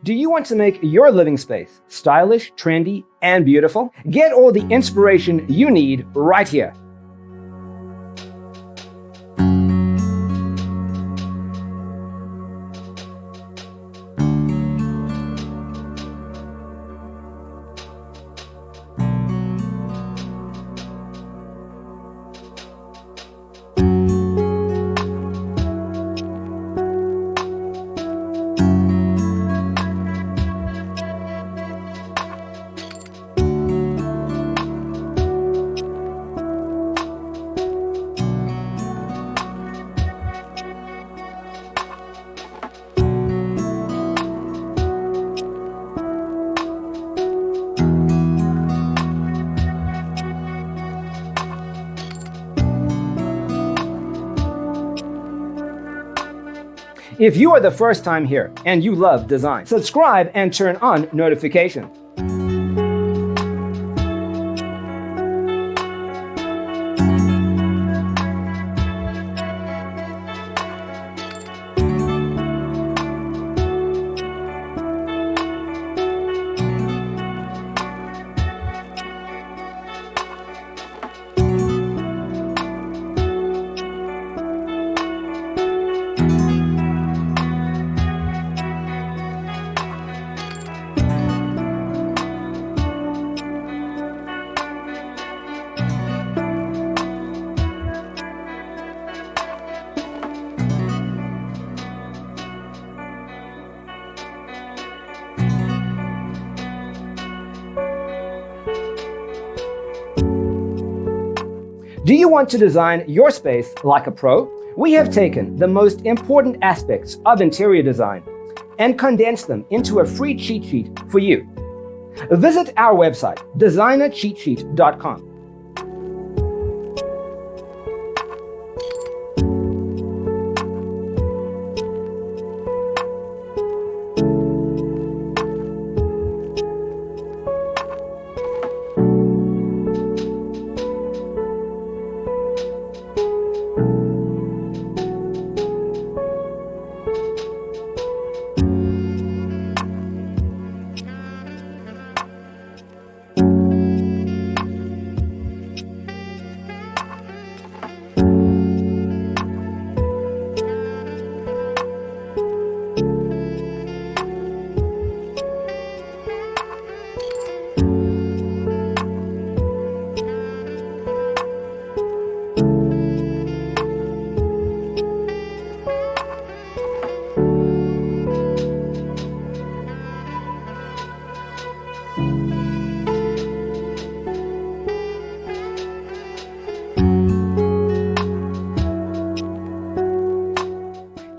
Do you want to make your living space stylish, trendy, and beautiful? Get all the inspiration you need right here. If you are the first time here and you love design, subscribe and turn on notifications. Do you want to design your space like a pro? We have taken the most important aspects of interior design and condensed them into a free cheat sheet for you. Visit our website, designercheatsheet.com.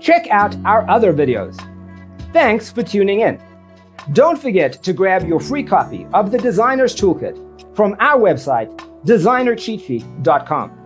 Check out our other videos. Thanks for tuning in. Don't forget to grab your free copy of the Designer's Toolkit from our website, designercheatsheet.com.